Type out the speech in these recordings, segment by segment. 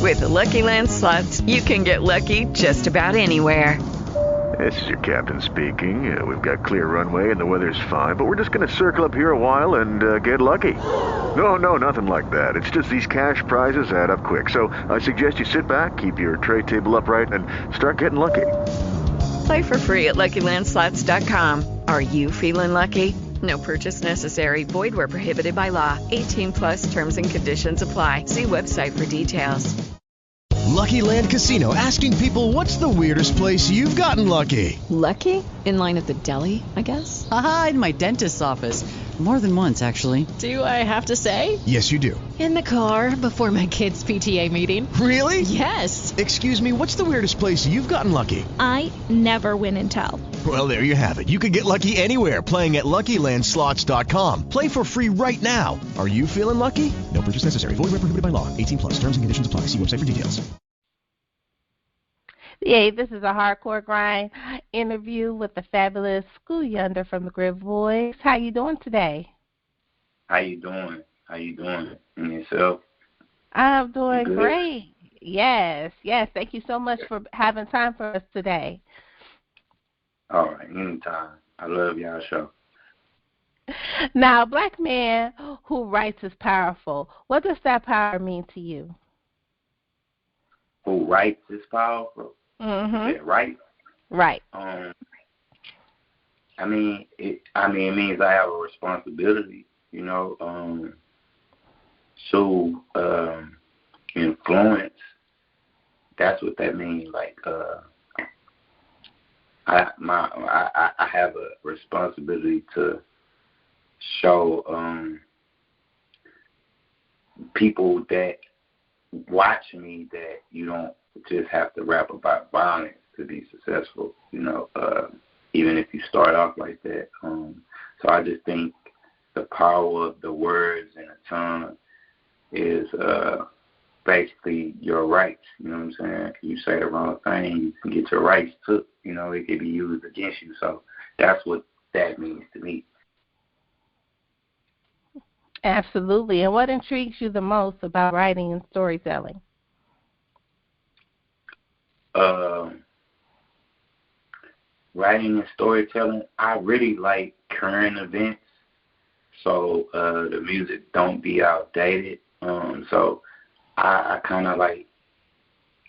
With the Lucky Land Slots, you can get lucky just about anywhere. This is your captain speaking. We've got clear runway and the weather's fine, but we're just going to circle up here a while and get lucky. No, nothing like that. It's just these cash prizes add up quick. So I suggest you sit back, keep your tray table upright, and start getting lucky. Play for free at LuckyLandSlots.com. Are you feeling lucky? No purchase necessary. Void where prohibited by law. 18+ terms and conditions apply. See website for details. Lucky Land Casino, asking people, what's the weirdest place you've gotten lucky? Lucky? In line at the deli, I guess? Aha, in my dentist's office. More than once, actually. Do I have to say? Yes, you do. In the car before my kids' PTA meeting. Really? Yes. Excuse me, what's the weirdest place you've gotten lucky? I never win and tell. Well, there you have it. You can get lucky anywhere, playing at LuckyLandSlots.com. Play for free right now. Are you feeling lucky? No purchase necessary. Void where prohibited by law. 18+. Terms and conditions apply. See website for details. Yay, this is a hardcore grind interview with the fabulous Scooyunda from the GritBoyz. How you doing today? How you doing? And yourself? I'm doing great. Yes. Thank you so much for having time for us today. All right, anytime. I love y'all show. Now, a black man who writes is powerful. What does that power mean to you? Who writes is powerful? Mm-hmm. Yeah, right? Right. It means I have a responsibility, to influence. That's what that means. Like, I have a responsibility to show people that watch me that you don't just have to rap about violence to be successful, even if you start off like that. So I just think the power of the words and the tongue is basically your rights. You know what I'm saying? If you say the wrong thing, you can get your rights took. It can be used against you. So that's what that means to me. Absolutely. And what intrigues you the most about writing and storytelling? Writing and storytelling, I really like current events, so the music don't be outdated. So I kind of like,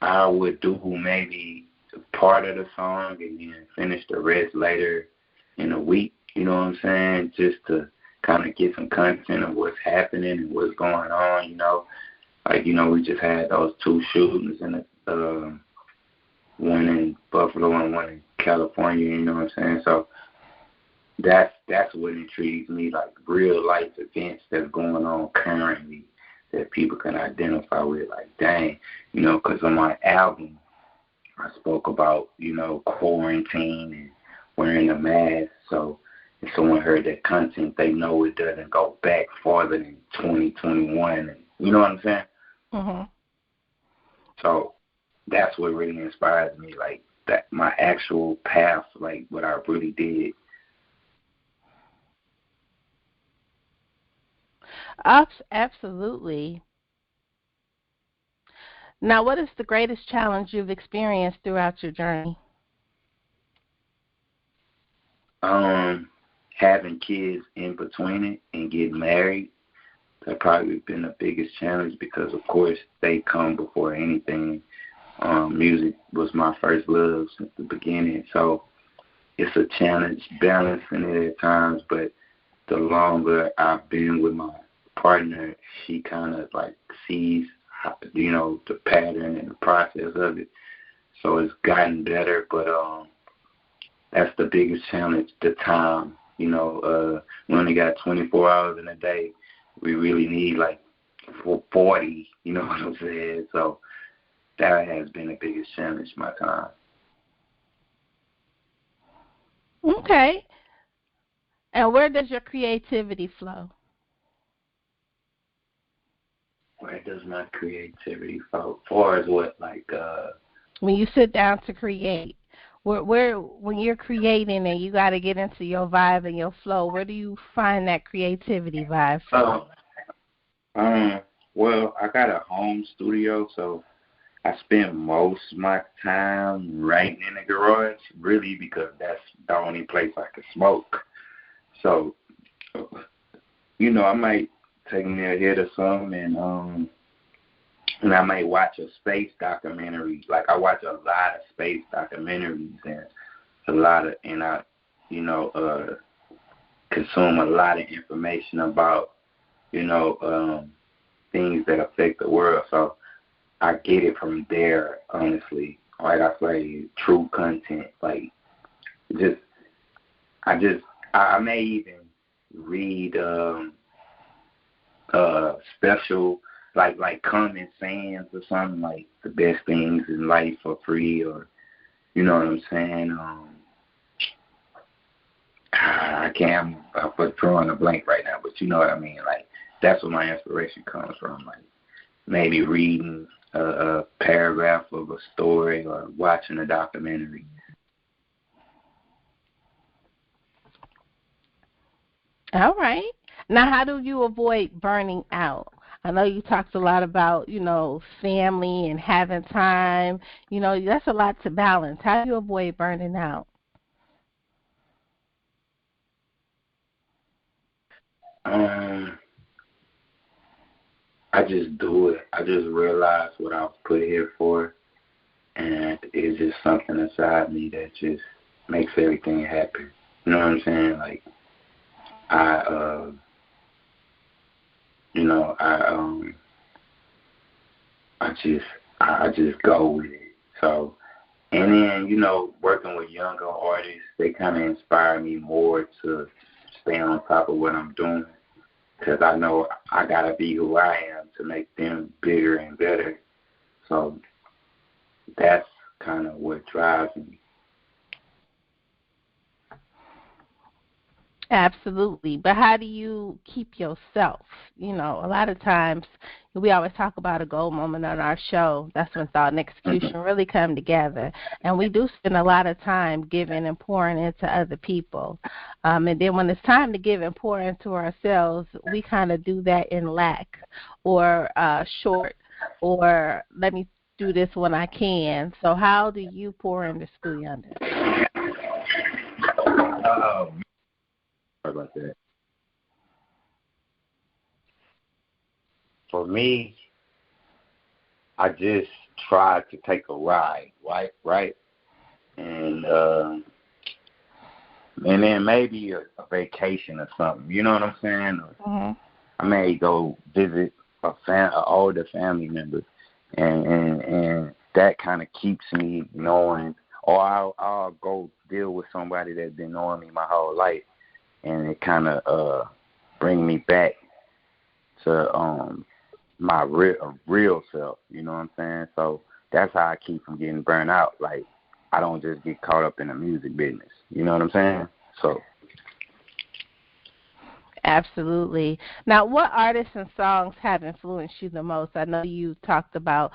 I would do maybe part of the song and then finish the rest later in a week, you know what I'm saying, just to kind of get some content of what's happening and what's going on, Like, we just had those 2 shootings, and one in Buffalo and one in California, you know what I'm saying? So that's what intrigues me, like real life events that's going on currently that people can identify with, like, dang, because on my album, I spoke about, quarantine and wearing a mask. So if someone heard that content, they know it doesn't go back farther than 2021. And, you know what I'm saying? Mm-hmm. So that's what really inspires me, like that, my actual path, like what I really did. Absolutely. Now, what is the greatest challenge you've experienced throughout your journey? Having kids in between it and getting married. That probably been the biggest challenge because, of course, they come before anything. Music was my first love since the beginning, so it's a challenge balancing it at times, but the longer I've been with my partner, she kind of like sees, the pattern and the process of it, so it's gotten better, but that's the biggest challenge, the time. We only got 24 hours in a day. We really need like 40, you know what I'm saying? So that has been the biggest challenge, my time. Okay. And where does your creativity flow? Where does my creativity flow? Far as what, like? When you sit down to create, where when you're creating and you got to get into your vibe and your flow, where do you find that creativity vibe from? Well, I got a home studio, so I spend most of my time writing in the garage, really, because that's the only place I can smoke. So, you know, I might take me a hit or something, and I might watch a space documentary. Like, I watch a lot of space documentaries and I, you know, consume a lot of information about, you know, things that affect the world. So I get it from there, honestly. Like I say, true content. Like, I may even read special, like common sayings or something, like the best things in life for free, or, you know what I'm saying? I'm drawing a blank right now, but you know what I mean. Like, that's where my inspiration comes from. Like, maybe reading a paragraph of a story or watching a documentary. All right. Now, how do you avoid burning out? I know you talked a lot about, you know, family and having time. You know, that's a lot to balance. How do you avoid burning out? I just do it. I just realize what I was put here for, and it's just something inside me that just makes everything happen. You know what I'm saying? Like, I just go with it. So, and then, you know, working with younger artists, they kind of inspire me more to stay on top of what I'm doing, because I know I got to be who I am to make them bigger and better. So that's kind of what drives me. Absolutely. But how do you keep yourself? You know, a lot of times we always talk about a gold moment on our show. That's when thought and execution really come together. And we do spend a lot of time giving and pouring into other people. And then when it's time to give and pour into ourselves, we kind of do that in lack or short, or let me do this when I can. So how do you pour into Scooyunda? Sorry about that. For me, I just try to take a ride, right? And then maybe a vacation or something. You know what I'm saying? Mm-hmm. I may go visit an older family member, and that kind of keeps me knowing. Or I'll go deal with somebody that's been knowing me my whole life, and it kind of bring me back to my real self. You know what I'm saying? So that's how I keep from getting burnt out. Like, I don't just get caught up in the music business. You know what I'm saying? So. Absolutely. Now, what artists and songs have influenced you the most? I know you talked about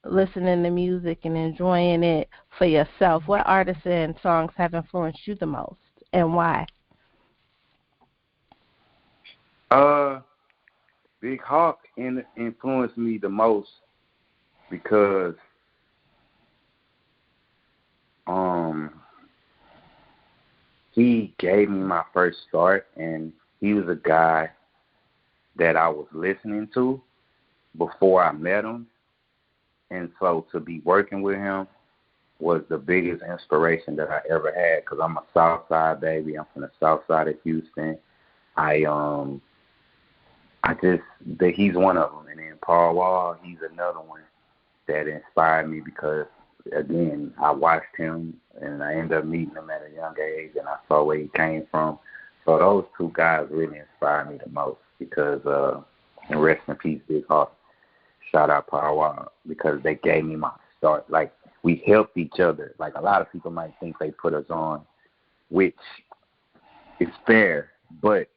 listening to music and enjoying it for yourself. What artists and songs have influenced you the most, and why? Big Hawk influenced me the most because he gave me my first start, and he was a guy that I was listening to before I met him. And so to be working with him was the biggest inspiration that I ever had, because I'm a South Side baby. I'm from the South Side of Houston. He's one of them. And then Paul Wall, he's another one that inspired me because, again, I watched him and I ended up meeting him at a young age, and I saw where he came from. So those two guys really inspired me the most because, and rest in peace, Big Hawk. Shout out Paul Wall, because they gave me my start. Like, we helped each other. Like, a lot of people might think they put us on, which is fair, but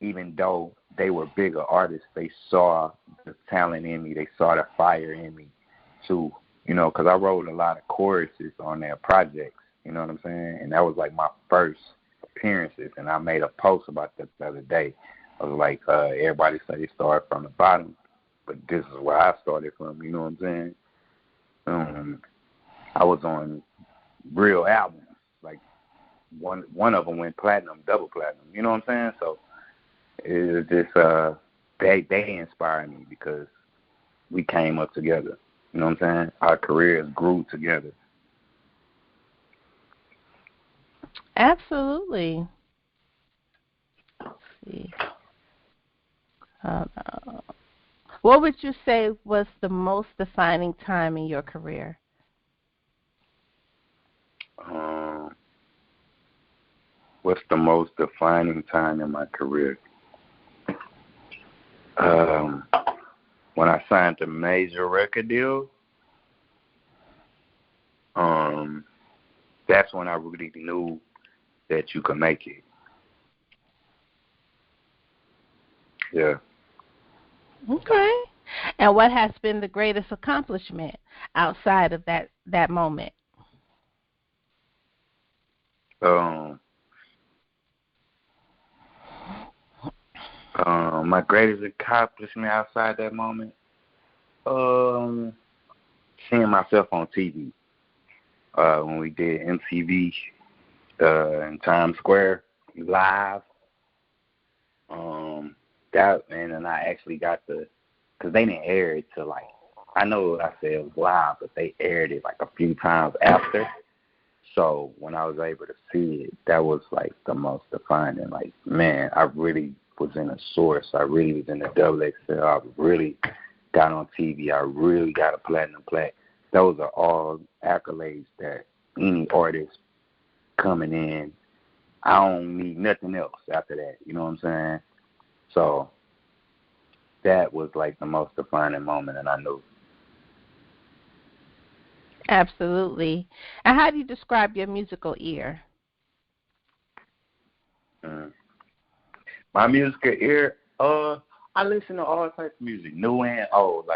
even though they were bigger artists, they saw the talent in me. They saw the fire in me too, you know, because I wrote a lot of choruses on their projects, you know what I'm saying? And that was like my first appearances, and I made a post about that the other day. I was like, everybody said they started from the bottom, but this is where I started from, you know what I'm saying? I was on real albums. Like, one of them went platinum, double platinum, you know what I'm saying? So it was just, they inspired me because we came up together, you know what I'm saying? Our careers grew together. Absolutely. Let's see. What would you say was the most defining time in your career? What's the most defining time in my career? When I signed a major record deal, that's when I really knew that you could make it. Yeah. Okay. And what has been the greatest accomplishment outside of that moment? My greatest accomplishment outside that moment, seeing myself on TV. When we did MTV in Times Square live, and I actually got because they didn't air it till I know I said it was live, but they aired it a few times after. So when I was able to see it, that was the most defining. Man, I really was in a source. I really was in the XXL. I really got on TV. I really got a platinum plaque. Those are all accolades that any artist coming in, I don't need nothing else after that. You know what I'm saying? So that was the most defining moment, and I knew. Absolutely. And how do you describe your musical ear? My musical ear, I listen to all types of music, new and old.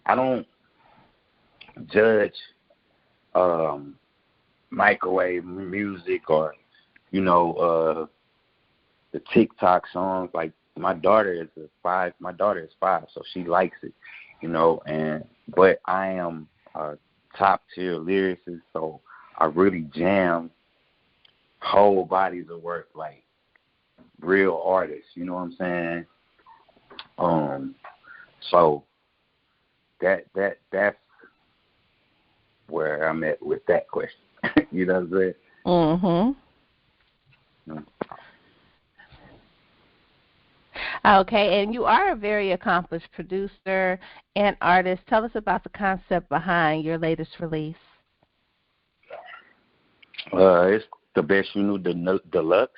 I don't judge microwave music or, the TikTok songs. My daughter is 5. My daughter is 5, so she likes it, but I am a top tier lyricist, so I really jam whole bodies of work real artists, you know what I'm saying? So that's where I'm at with that question. You know what I'm saying? Mm-hmm. Okay, and you are a very accomplished producer and artist. Tell us about the concept behind your latest release. It's the Best You Knew Deluxe.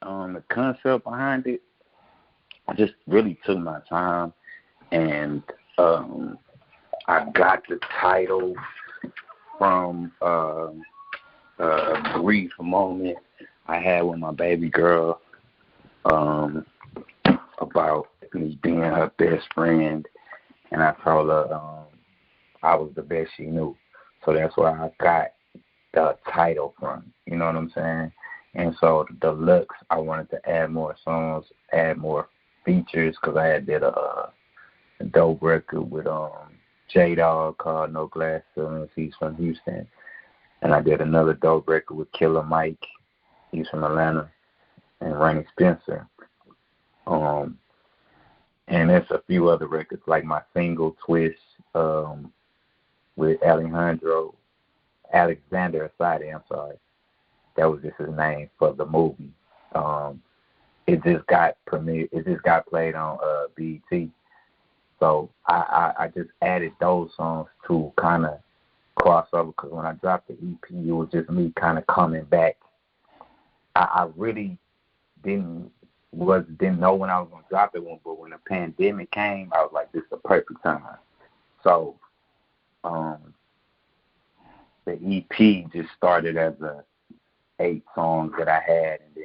The concept behind it, I just really took my time, and I got the title from a brief moment I had with my baby girl about me being her best friend, and I told her I was the best she knew. So that's where I got the title from, you know what I'm saying? And so the deluxe, I wanted to add more songs, add more features, because I had did a dope record with J-Dog called No Glass Ceilings. He's from Houston. And I did another dope record with Killer Mike. He's from Atlanta. And Ronnie Spencer. And there's a few other records, like my single Twist with Alexander Asadi, I'm sorry. That was just his name for the movie. It just got premiered. It just got played on BET. So I just added those songs to kind of cross over, because when I dropped the EP, it was just me kind of coming back. I really didn't know when I was gonna drop it, but when the pandemic came, I was like, this is the perfect time. So the EP just started as 8 songs that I had, and then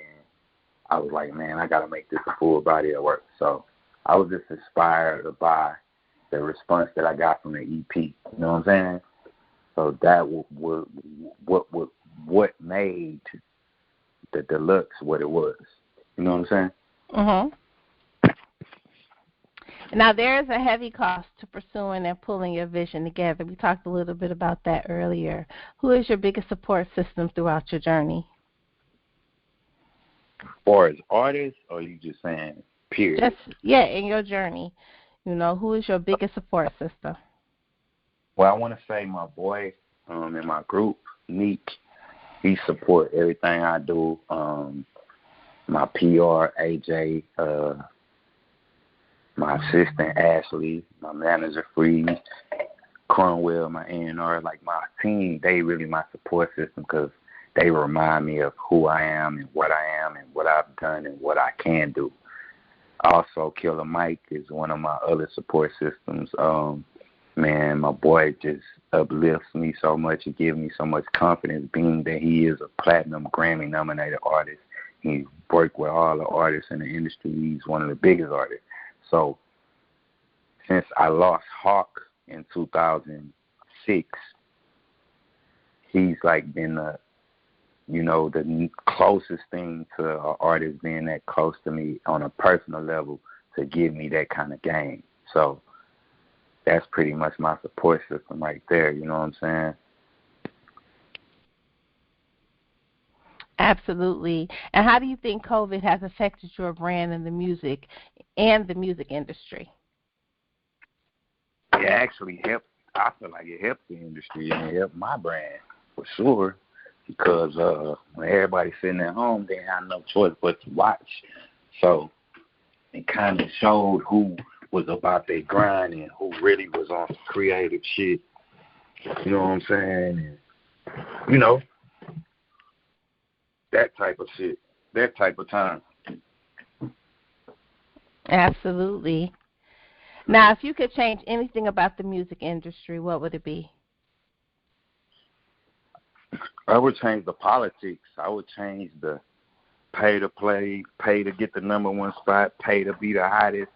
I was like, man, I gotta make this a full body of work. So I was just inspired by the response that I got from the EP. You know what I'm saying? So that what made the deluxe what it was. You know what I'm saying? Mhm. Now, there is a heavy cost to pursuing and pulling your vision together. We talked a little bit about that earlier. Who is your biggest support system throughout your journey? Or as artists, or you just saying period? In your journey. Who is your biggest support system? Well, I want to say my boy in my group, Neek. He support everything I do. My PR, AJ, my assistant, Ashley, my manager, Freeze, Cromwell, my A&R, like my team, they really my support system because they remind me of who I am and what I've done and what I can do. Also, Killer Mike is one of my other support systems. Man, my boy just uplifts me so much. He gives me so much confidence being that he is a platinum Grammy-nominated artist. He worked with all the artists in the industry. He's one of the biggest artists. So since I lost Hawk in 2006, he's like been the closest thing to an artist being that close to me on a personal level to give me that kind of game. So that's pretty much my support system right there, you know what I'm saying? Absolutely. And how do you think COVID has affected your brand in the music and the music industry? It actually helped. I feel like it helped the industry and it helped my brand for sure because when everybody's sitting at home, they have no choice but to watch. So it kind of showed who was about their grind and who really was on creative shit. You know what I'm saying? And, that type of shit, that type of time. Absolutely. Now, if you could change anything about the music industry, what would it be? I would change the politics. I would change the pay to play, pay to get the number one spot, pay to be the hottest.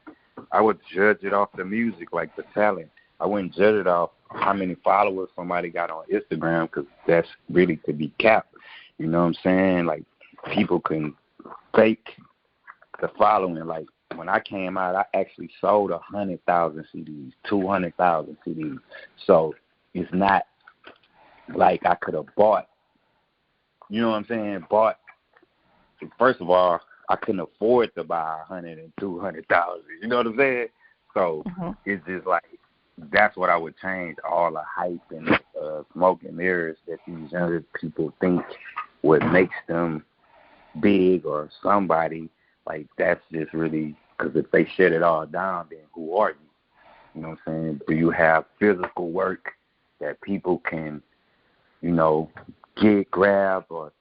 I would judge it off the music, like the talent. I wouldn't judge it off how many followers somebody got on Instagram because that's really to be capped. You know what I'm saying? Like, people can fake the following. Like, when I came out, I actually sold 100,000 CDs, 200,000 CDs. So it's not like I could have bought, you know what I'm saying, first of all, I couldn't afford to buy 100 and 200,000. You know what I'm saying? So It's just like, that's what I would change, all the hype and smoke and mirrors that these younger people think what makes them big or somebody. Like, that's just really, because if they shut it all down, then who are you? You know what I'm saying? Do you have physical work that people can, grab or,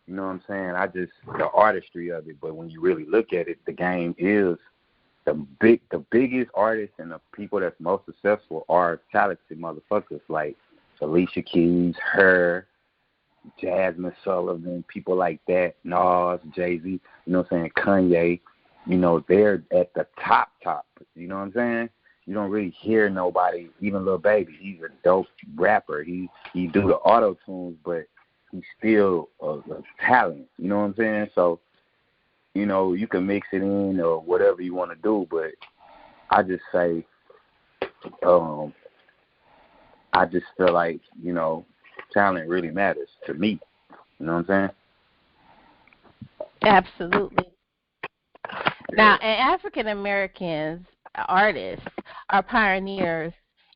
you know what I'm saying? The artistry of it, but when you really look at it, the game is the biggest artists and the people that's most successful are talented motherfuckers like Alicia Keys, her, Jasmine Sullivan, people like that, Nas, Jay-Z, you know what I'm saying, Kanye, they're at the top, you know what I'm saying? You don't really hear nobody, even Lil Baby, he's a dope rapper. He do the auto-tunes, but he's still a talent, you know what I'm saying? So, you can mix it in or whatever you want to do, but I just say, I just feel like, talent really matters to me. You know what I'm saying? Absolutely. Now, African Americans artists are pioneers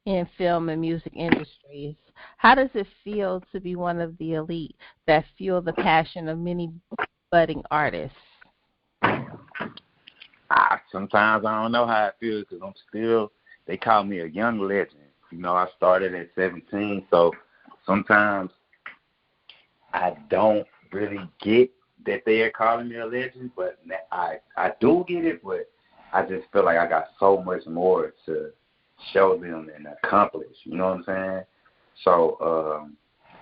in film and music industries. How does it feel to be one of the elite that fuel the passion of many budding artists? Sometimes I don't know how it feels because they call me a young legend. I started at 17, so sometimes I don't really get that they are calling me a legend, but I do get it, but I just feel like I got so much more to show them and accomplish, you know what I'm saying? So,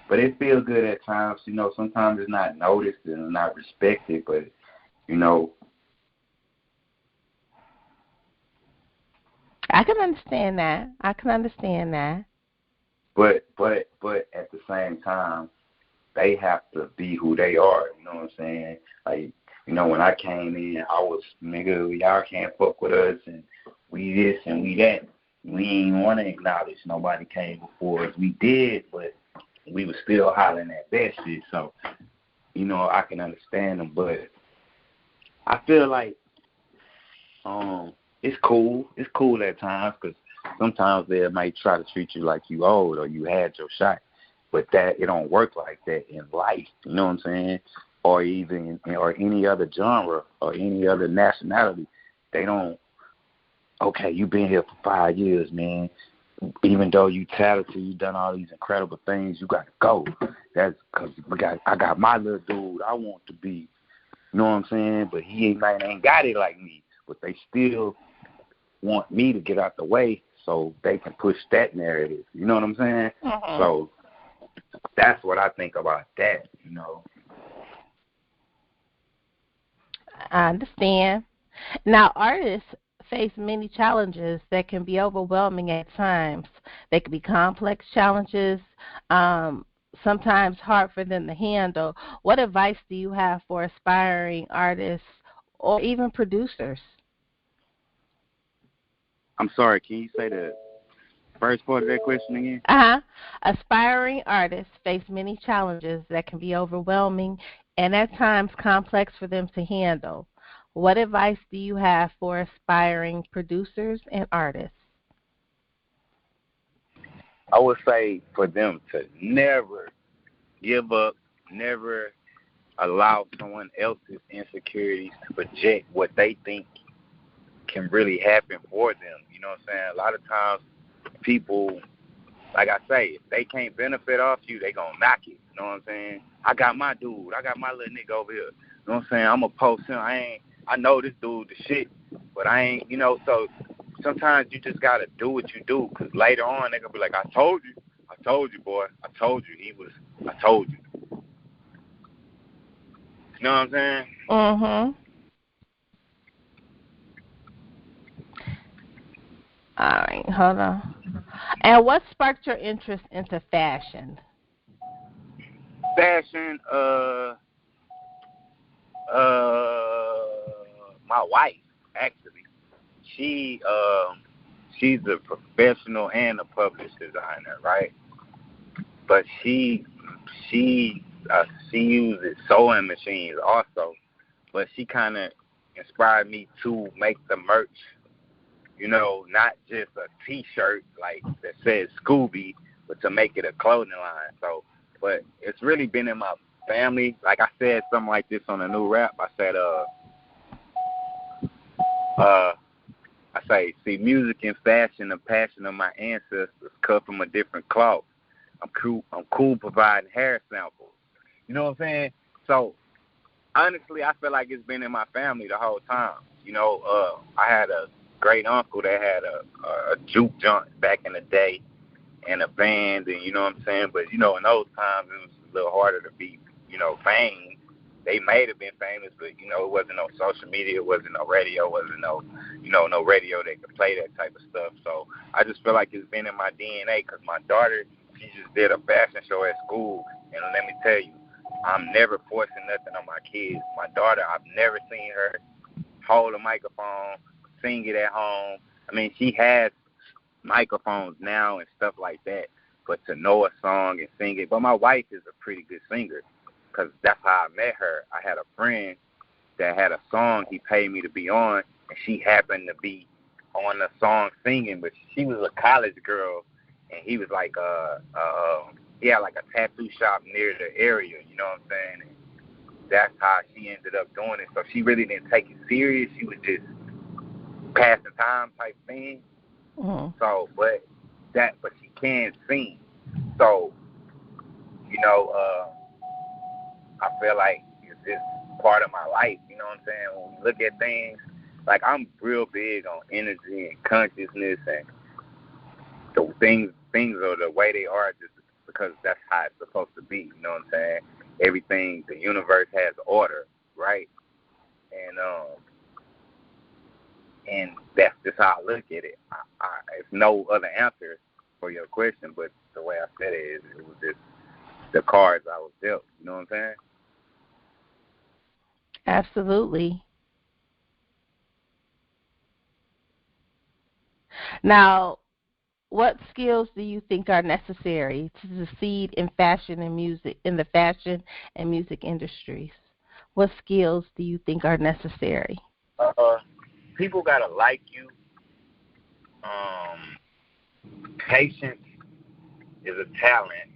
but it feels good at times, sometimes it's not noticed and not respected, but, I can understand that. But at the same time, they have to be who they are. You know what I'm saying? Like, when I came in, I was, nigga, y'all can't fuck with us, and we this and we that. We ain't want to acknowledge nobody came before us. We did, but we was still hollering at that shit. So, you know, I can understand them, but I feel like it's cool. It's cool at times because sometimes they might try to treat you like you old or you had your shot, but that it don't work like that in life. You know what I'm saying? Or even or any other genre or any other nationality. They don't. Okay, you've been here for 5 years, man. Even though you talented, you done all these incredible things, you got to go. That's because I got my little dude I want to be. You know what I'm saying? But he ain't got it like me. But they still want me to get out the way so they can push that narrative. You know what I'm saying? Mm-hmm. So that's what I think about that, you know. I understand. Now, artists face many challenges that can be overwhelming at times. They can be complex challenges, sometimes hard for them to handle. What advice do you have for aspiring artists or even producers? I'm sorry, can you say the first part of that question again? Aspiring artists face many challenges that can be overwhelming and at times complex for them to handle. What advice do you have for aspiring producers and artists? I would say for them to never give up, never allow someone else's insecurities to project what they think can really happen for them. You know what I'm saying? A lot of times people, like I say, if they can't benefit off you, they going to knock it. You know what I'm saying? I got my dude. I got my little nigga over here. You know what I'm saying? I'm going to post him. I know this dude the shit, but I ain't, you know, so sometimes you just got to do what you do because later on they're going to be like, I told you, boy. I told you. I told you. You know what I'm saying? Mm-hmm. All right, hold on. And what sparked your interest into fashion? Fashion, my wife, actually. She's a professional and a published designer, right? But she uses sewing machines also. But she kind of inspired me to make the merch, you know, not just a T-shirt like that says Scooby, but to make it a clothing line. So, but it's really been in my family. Like I said something like this on a new rap. I said, see, music and fashion, the passion of my ancestors cut from a different cloth. I'm cool providing hair samples. You know what I'm saying? So, honestly, I feel like it's been in my family the whole time. You know, I had a great uncle that had a juke joint back in the day and a band, and you know what I'm saying? But, you know, in those times, it was a little harder to be, you know, famous. They may have been famous, but, you know, it wasn't no social media, it wasn't no radio, wasn't no, you know, no radio that could play that type of stuff. So I just feel like it's been in my DNA because my daughter, she just did a fashion show at school, and let me tell you, I'm never forcing nothing on my kids. My daughter, I've never seen her hold a microphone, sing it at home. I mean, she has microphones now and stuff like that, but to know a song and sing it. But my wife is a pretty good singer because that's how I met her. I had a friend that had a song he paid me to be on, and she happened to be on the song singing, but she was a college girl, and he was like he had like a tattoo shop near the area, you know what I'm saying? And that's how she ended up doing it. So she really didn't take it serious. She was just passing time type thing. Mm-hmm. So, but she can sing. So, you know, I feel like it's just part of my life, you know what I'm saying? When we look at things, like I'm real big on energy and consciousness and the things are the way they are just because that's how it's supposed to be, you know what I'm saying? Everything, the universe has order, right? And that's just how I look at it. It's no other answer for your question, but the way I said it was just the cards I was dealt, you know what I'm saying? Absolutely. Now, what skills do you think are necessary to succeed in fashion and music, in the fashion and music industries? What skills do you think are necessary? People gotta like you. Patience is a talent.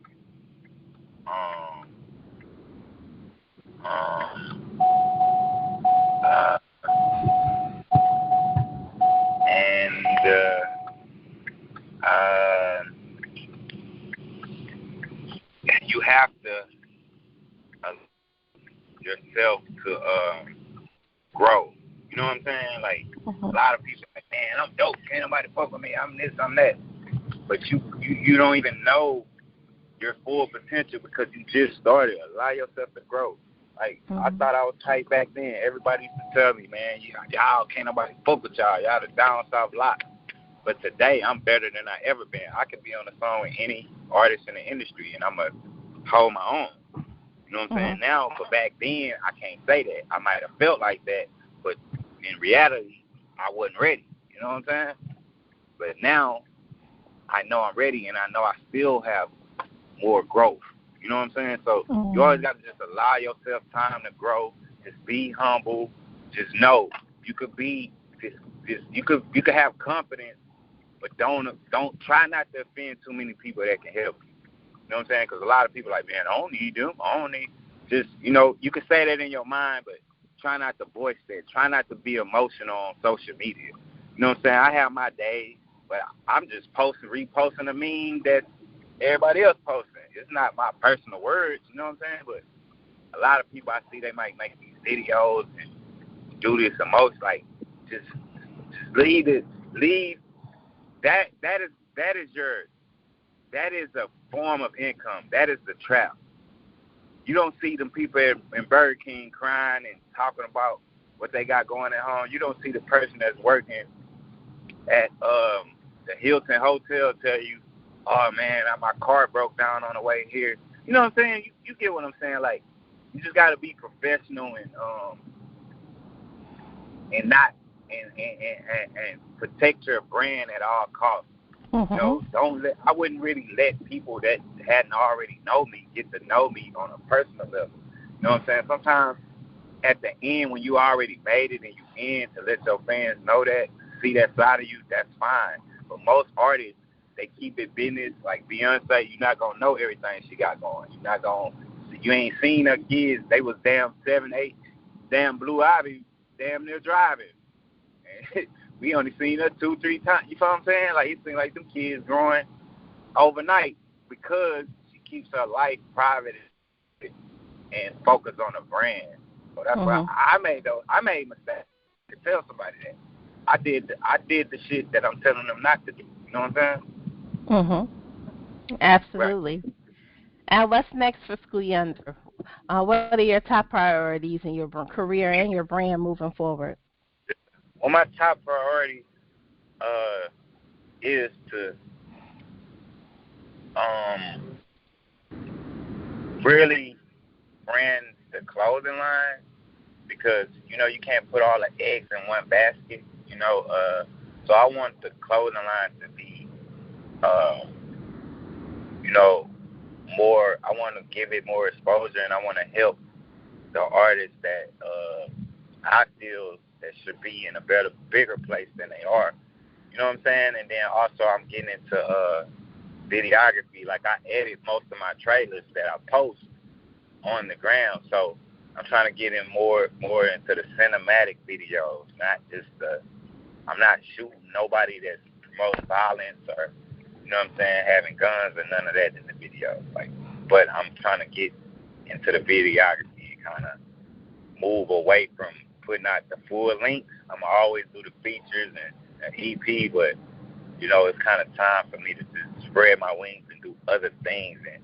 And you have to yourself to grow. You know what I'm saying? Like a lot of people are like, man, I'm dope. Can't nobody fuck with me. I'm this, I'm that. But you don't even know your full potential because you just started. Allow yourself to grow. Like I thought I was tight back then. Everybody used to tell me, man, y'all can't nobody fuck with y'all. Y'all the down south lot. But today I'm better than I ever been. I could be on the phone with any artist in the industry and I'm gonna hold my own. You know what I'm saying? Now, but back then I can't say that. I might have felt like that, but in reality I wasn't ready. You know what I'm saying? But now I know I'm ready and I know I still have more growth. You know what I'm saying? So you always got to just allow yourself time to grow. Just be humble. Just know you could be you could have confidence, but don't try not to offend too many people that can help you. You know what I'm saying? Because a lot of people are like, man, I don't need them. I don't need. Just, you know, you can say that in your mind, but try not to voice that. Try not to be emotional on social media. You know what I'm saying? I have my days, but I'm just reposting a meme that everybody else posting. It's not my personal words, you know what I'm saying? But a lot of people I see, they might make these videos and do this emotion, like just leave it. Leave that is a form of income. That is the trap. You don't see them people in Burger King crying and talking about what they got going at home. You don't see the person that's working at the Hilton Hotel tell you, oh, man, my car broke down on the way here. You know what I'm saying? You get what I'm saying? Like, you just got to be professional and not and protect your brand at all costs. You know, I wouldn't really let people that hadn't already know me get to know me on a personal level. You know what I'm saying? Sometimes at the end when you already made it and you end to let your fans know that, see that side of you, that's fine. But most artists, they keep it business. Like Beyonce, you're not gonna know everything she got going. You ain't seen her kids. They was damn 7, 8, damn Blue Ivy, damn near driving. And we only seen her 2, 3 times. You know what I'm saying? Like it seems like them kids growing overnight because she keeps her life private and focus on her brand. So that's why I made mistakes to tell somebody that. I did the shit that I'm telling them not to do. You know what I'm saying? Absolutely. Right. And what's next for Scooyunda? What are your top priorities in your career and your brand moving forward? Well, my top priority is to really brand the clothing line because, you know, you can't put all the eggs in one basket, you know. So I want the clothing line to be, you know, more. I want to give it more exposure, and I want to help the artists that I feel that should be in a bigger place than they are. You know what I'm saying? And then also I'm getting into videography. Like I edit most of my trailers that I post on the ground. So I'm trying to get in more into the cinematic videos, not just I'm not shooting nobody that's promoting violence or, you know what I'm saying, having guns or none of that in the video. Like, but I'm trying to get into the videography and kind of move away from putting out the full lengths. I'm going to always do the features and an EP, but, you know, it's kind of time for me to just spread my wings and do other things and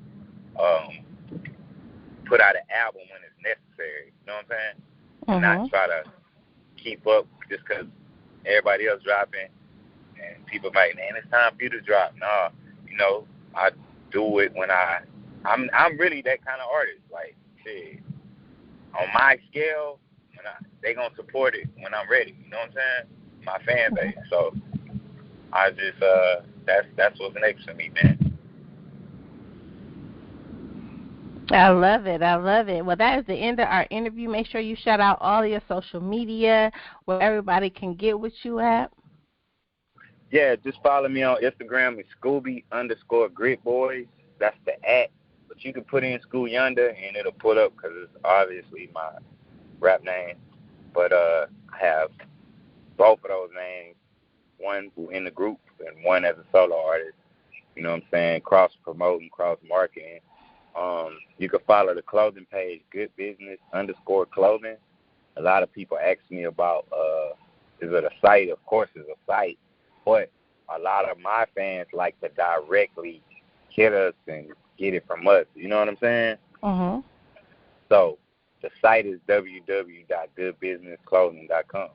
put out an album when it's necessary. You know what I'm saying? And not try to keep up just because everybody else dropping and people might, man, it's time for you to drop. No, you know, I do it when I'm really that kind of artist. Like, shit, on my scale, they gonna support it when I'm ready. You know what I'm saying? My fan base. So I just that's what's next for me, man. I love it. I love it. Well, that is the end of our interview. Make sure you shout out all your social media where everybody can get what you at. Yeah, just follow me on Instagram. It's Scooby_GritBoyz. That's the @ But you can put in Scooyunda and it'll pull up because it's obviously my rap name. But I have both of those names, one in the group and one as a solo artist. You know what I'm saying? Cross-promoting, cross-marketing. You can follow the clothing page, GritBusiness_clothing. A lot of people ask me about, is it a site? Of course it's a site. But a lot of my fans like to directly hit us and get it from us. You know what I'm saying? Mm-hmm. So the site is www.goodbusinessclothing.com.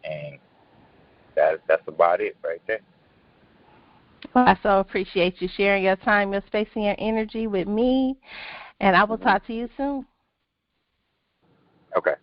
And that's about it right there. Well, I so appreciate you sharing your time, your space, and your energy with me. And I will talk to you soon. Okay.